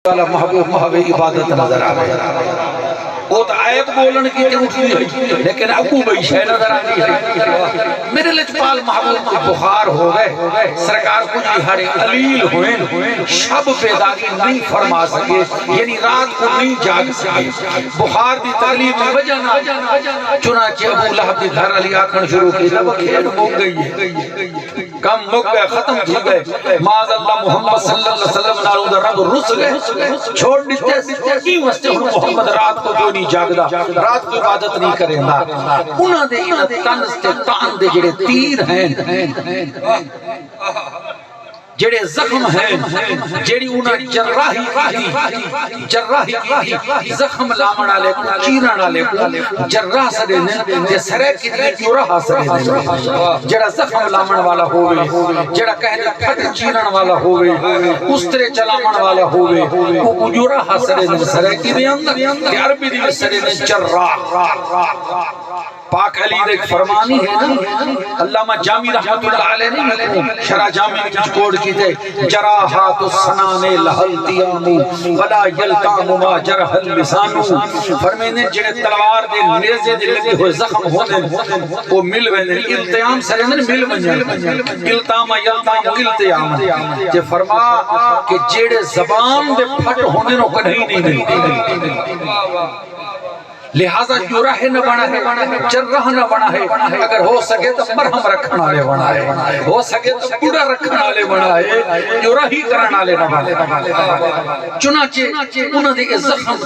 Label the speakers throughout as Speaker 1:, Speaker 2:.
Speaker 1: محبوب محبوب عبادت نظر آئے وہ تو عیب بولن کی تے اٹھتی ہے لیکن ابو بھئی شے نظر آتی ہے میرے لجپال محبوب کو بخار ہو گئے سرکار کچھ ہڑے علیل ہوئے شب بیداری نہیں فرما سکے یعنی رات کو نہیں جاگ سکے بخار دی تکلیف میں وجہ نہ چنانچہ ابو لہب دی گھر علی آکھن شروع کی تب کھیل مک گئی ہے کم مک گئے ختم تھی گئے معاذ اللہ محمد صلی اللہ علیہ وسلم نالوں دا رب رس گئے چھوڑ دیتے کی واسطے محمد رات کو جو نہیں جاگدا رات کو عبادت نہیں کرے گا انہاں دے انہاں تنز تے تان دے جڑے تیر ہیں جڑے زخم ہیں جڑی انہاں جراحی کی زخم لامن والے کو چیرن والے کو جراح سدے نے تے سرے کی جراح سدے نے جڑا زخم لامن والا ہوے جڑا کہنے پھٹ چیرن والا ہوے اس طرح چلاون والا ہوے او جراح سدے نے سرے کی دے اندر تے عربی دی سدے نے جراح پاک علی دے فرمانی ہے نا علامہ جامی رحمت اللہ علیہ نے شرح جامی کی کوڈ کی تے جراحات السنان لہلتیام ولا یلتام ما جرح اللسان فرمینے جڑے تلوار دے نیزے دے لگے ہوئے زخم ہونے وہ مل وینے التیام سرے مل ونجن التام یلتام التیام تے فرما کہ جڑے زبان دے پھٹ ہونے نو کہیں نہیں لہذا جرح نہ بنا ہے جرح نہ بنا ہے اگر ہو سکے تو مرہم رکھن والے بنا ہے ہو سکے تو پوڑا رکھن والے بنا ہے جرح ہی کرن والے نہ بنا چنانچہ انہاں دے زخم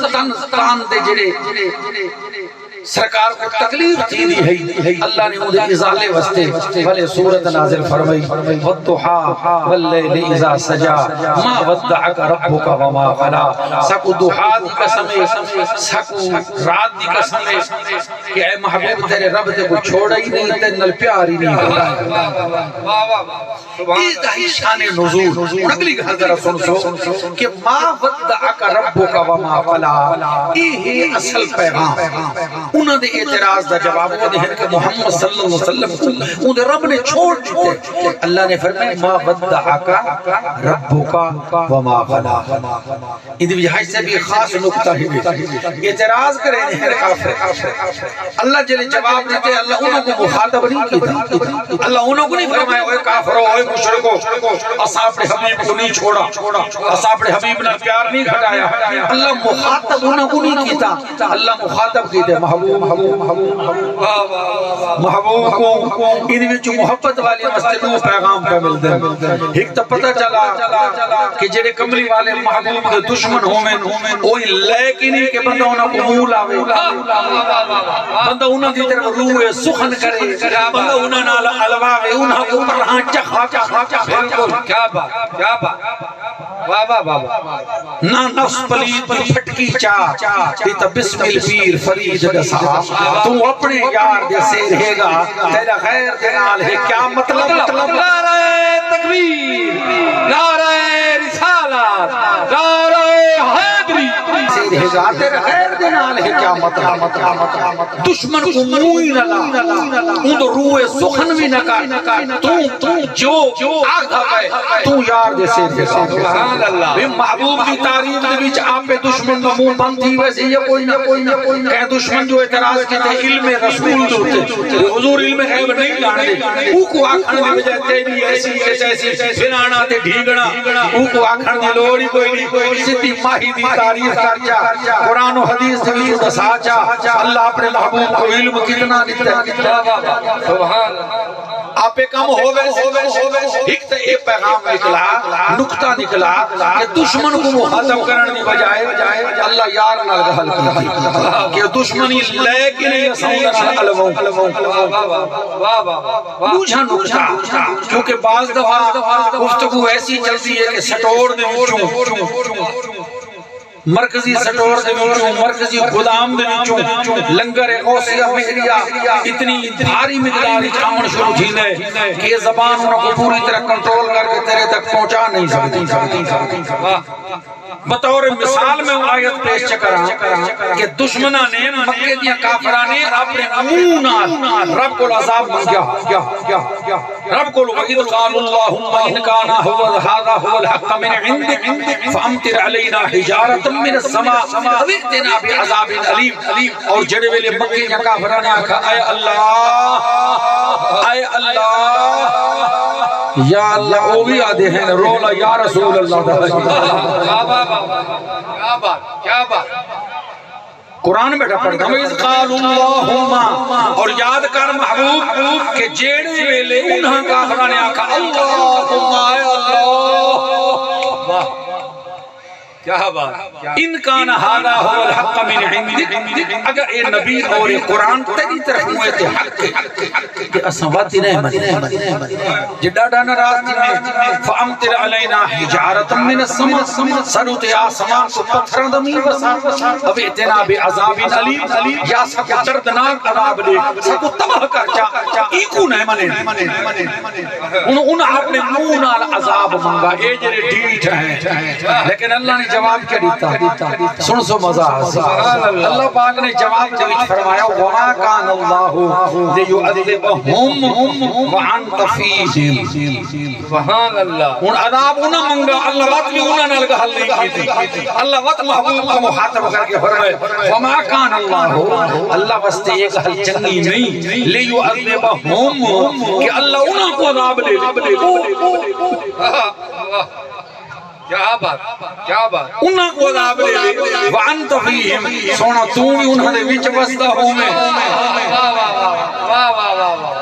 Speaker 1: تان دے جڑے سرکار کو تکلیف تھی دی ہے اللہ نے انہیں ازالے وستے بھلے سورت نازل فرمائی والضحا واللیل اذا سجا ما ودعک ربک وما قلا سکو ضحا دی قسم سکو رات دی قسم کہ اے محبوب تیرے رب تے کو چھوڑا ہی نہیں تے نل پیار ہی نہیں یہ دہی شان نزول اگلی حضرت سن کہ ما ودعک ربک وما قلا یہ اصل پیغام انہوں نے اعتراض دا جواب دے ہیں کہ محمد صلی اللہ علیہ وسلم انہیں رب نے چھوڑ دیتے اللہ نے فرمایا ما ودعک ربک وما قلا ان وجہ سے بھی خاص نکتہ ہے اعتراض کریں ہیں کافر اللہ جلے جواب دیتے اللہ انہوں کو مخاطب نہیں کیتا اللہ انہوں کو نہیں فرمایا اے کافرو اے مشرکو اصحاب حبیب کو نہیں چھوڑا اصحاب حبیب نے پیار نہیں گھٹایا اللہ مخاطب انہوں کو نہیں کیتا اللہ مخاطب کیتے محبوب کو ان وچ محبت والی مستدو پیغام پہ مل دے ایک تو پتہ چلا کہ جڑے کملی والے محبوب کے دشمن ہوویں اوہی لیکن نہیں کہ بندہ انہاں کو منہ لاوے بندہ انہاں دی طرف روح سخن کرے بندہ انہاں نال الواوے انہاں کو پرہاں چخا بالکل کیا بات واہ واہ واہ نہ نفس پلید کی پھٹکی چاہ تو بسم الپیر فرید دسا تو اپنے یار دے سے رہے گا تیرا غیر دنال ہے کیا مطلب نعرہ تکبیر نعرہ رسالت نعرہ حیدری سے رہے گا تیرا غیر دنال ہے کیا مطلب دشمن کو موئی نہ لا ان روح سخن بھی نہ کر تو جو آگا گئے تو یار دے سے رہے گا محبوب کی تعریف دے بیچ آپ پہ دشمن کا منہ بند تھی ویسے یہ کوئی نہ کہ دشمن جو اعتراض کی تھے علم رسول دوتے حضور علم غیب نہیں جانے او کو آکھن دے بجائے تیری ایسی ایسی بنانا تے ڈھیگنا او کو آکھن دے لوڑی کوئی نہیں سدھی ماہی دی تعریف کرچا قرآن و حدیث دے بیچ دساچا اللہ اپنے محبوب کو علم کتنا دیتا ہے سبحان آپ کم ہو گئے ایک تو ایک پیغام نکلا نکتہ نکلا کہ دشمن کو مخاطب کرنے کی بجائے اللہ یار نال گل کی کہ دشمنی لے کے نہیں سمجھنا علموں بوجھا نکتہ کیونکہ بعض دفعہ گفتگو ایسی چلتی ہے کہ سٹور دے وچوں مرکزی سٹور دے وچوں مرکزی گودام دے وچوں لنگر غوثیہ مہریہ اتنی بھاری مقدار کھاون شروع تھیندے کہ یہ زبان انہاں کو پوری طرح کنٹرول کر کے تیرے تک پہنچا نہیں سکتی بطور مثال میں آیت پیش کراں کہ دشمناں نے مکے دیا کافراں نے اپنے منہ نال رب کو عذاب منگیا رب کو وَإِذْ قَالُوا اللَّهُمَّ إِنْ كَانَ هَذَا هُوَ الْحَقَّ مِنْ عِنْدِكَ فَأَمْطِرْ عَلَيْنَا حِجَارَةً مِنَ السَّمَاءِ أَوِ ائْتِنَا بِعَذَابٍ أَلِيمٍ. اور جڑے ویلے مکے یا کافراں نے آکھا اے اللہ یا اللہ او بھی آدھے ہیں رولا یا رسول اللہ دا.
Speaker 2: کیا بات
Speaker 1: قرآن بیٹھا پڑھتا ہوں اِذْ قَالُوا اللَّهُمَّ. اور یاد کر محبوب کہ جیڑے ویلے انہاں کافراں نے آکھا اللہم اے اللہ.
Speaker 2: کیا بات
Speaker 1: ان کان ھذا هو الحق من عندک. اگر اے نبی اور اے قرآن تیری طرف ہوئے تے حق کہ اساں واتی نہیں مدی جڈا ڈانا راست میں فامطر علینا حجارۃ من السماء. سرو تے آسمان کو پتھراں دا میل وسا اب اتنا بعذاب علیم. یا سب دردناک عذاب دے سب تباہ کر چا ای کو نہیں منے ان اپنے منہ نال عذاب منگا اے جڑے ڈیٹھ ہیں. لیکن اللہ نے جواب کیا دیتا سن سو مزہ. اللہ پاک نے جواب دے وچ فرمایا وما کان اللہ لیعذبہم وانت فیہم.
Speaker 2: سبحان اللہ.
Speaker 1: ہن عذاب انہاں منگا اللہ وقت بھی انہاں نال گل نہیں کیتی. اللہ وقت محبوب کو مخاطب کر کے فرمائے وما کان اللہ اللہ واسطے ایک حل چنگی نہیں لیعذبہم کہ اللہ انہاں کو عذاب دے.
Speaker 2: کیا بات کیا بات
Speaker 1: انہاں کو عذاب دے وانت فیہم. سونا تو بھی انہاں دے وچ وسدا ہوویں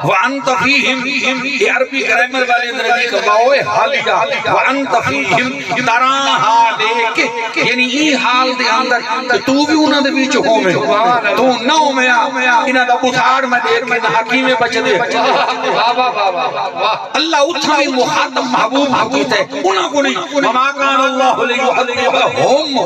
Speaker 1: وانت فیہم. یہ عربی گرامر والے اندر کا باوے حالیہ وانت فیہم تراں حال کے یعنی ای حال دے اندر کہ تو بھی انہاں دے وچ ہوویں تو نہ ہوویں انہاں دا بتھاڑ میں دیکھ کے حکیم بچ دے. اللہ اتھا بھی مخاطب محبوب کیتا ہے انہاں کو نہیں. وما کان اللہ لیعذبہم